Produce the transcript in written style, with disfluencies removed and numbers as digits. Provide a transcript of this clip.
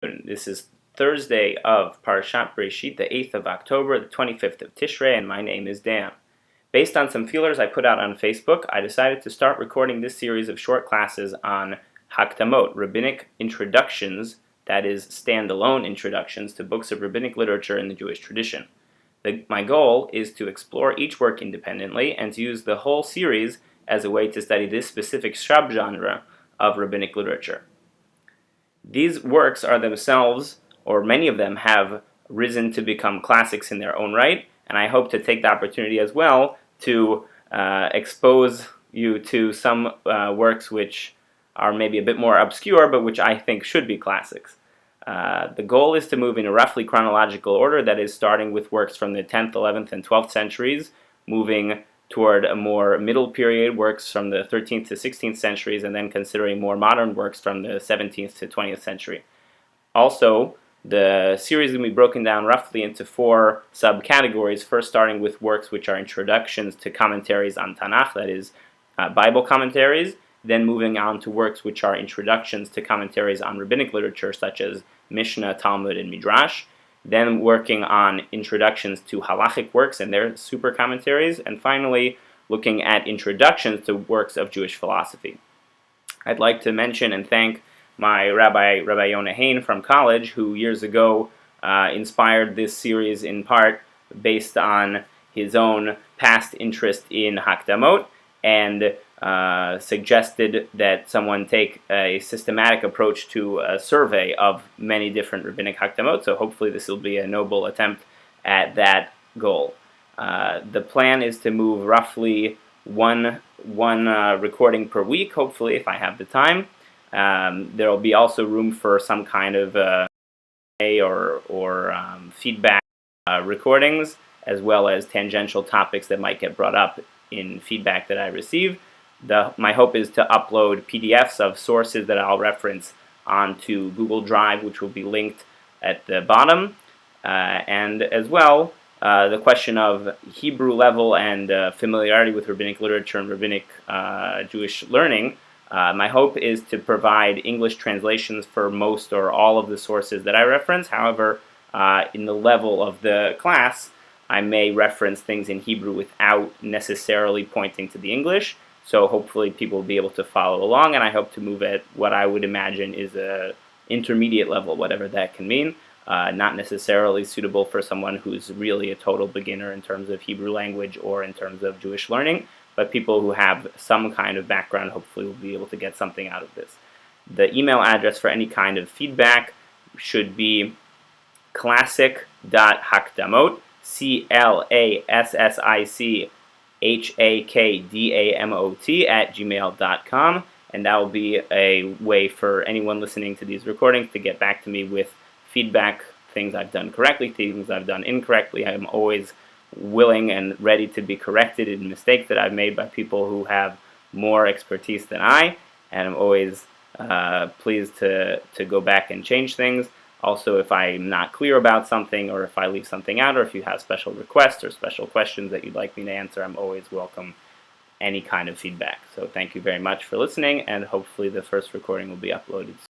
This is Thursday of Parashat Breshit, the 8th of October, the 25th of Tishrei, and my name is Dan. Based on some feelers I put out on Facebook, I decided to start recording this series of short classes on Hakdamot, rabbinic introductions, that is, standalone introductions to books of rabbinic literature in the Jewish tradition. My goal is to explore each work independently and to use the whole series as a way to study this specific subgenre of rabbinic literature. These works are themselves, or many of them, have risen to become classics in their own right, and I hope to take the opportunity as well to expose you to some works which are maybe a bit more obscure, but which I think should be classics. The goal is to move in a roughly chronological order, that is, starting with works from the 10th, 11th, and 12th centuries, moving toward a more middle period, works from the 13th to 16th centuries, and then considering more modern works from the 17th to 20th century. Also, the series will be broken down roughly into 4 subcategories, first starting with works which are introductions to commentaries on Tanakh, that is, Bible commentaries, then moving on to works which are introductions to commentaries on rabbinic literature, such as Mishnah, Talmud, and Midrash, then working on introductions to halachic works and their super commentaries, and finally looking at introductions to works of Jewish philosophy. I'd like to mention and thank my Rabbi Yonah Hain from college, who years ago inspired this series in part based on his own past interest in Hakdamot, and suggested that someone take a systematic approach to a survey of many different rabbinic Hakdamot, so hopefully this will be a noble attempt at that goal. The plan is to move roughly one recording per week, hopefully, if I have the time. There will be also room for some kind of feedback recordings, as well as tangential topics that might get brought up in feedback that I receive. My hope is to upload PDFs of sources that I'll reference onto Google Drive, which will be linked at the bottom. And as well, the question of Hebrew level and familiarity with rabbinic literature and rabbinic Jewish learning. My hope is to provide English translations for most or all of the sources that I reference. However, in the level of the class, I may reference things in Hebrew without necessarily pointing to the English. So hopefully people will be able to follow along, and I hope to move at what I would imagine is a intermediate level, whatever that can mean. Not necessarily suitable for someone who's really a total beginner in terms of Hebrew language or in terms of Jewish learning, but people who have some kind of background hopefully will be able to get something out of this. The email address for any kind of feedback should be Classic.Hakdamot, ClassicHakdamot @gmail.com, and that will be a way for anyone listening to these recordings to get back to me with feedback, things I've done correctly, things I've done incorrectly. I'm always willing and ready to be corrected in mistakes that I've made by people who have more expertise than I, and I'm always pleased to go back and change things. Also, if I'm not clear about something, or if I leave something out, or if you have special requests or special questions that you'd like me to answer, I'm always welcome any kind of feedback. So thank you very much for listening, and hopefully the first recording will be uploaded soon.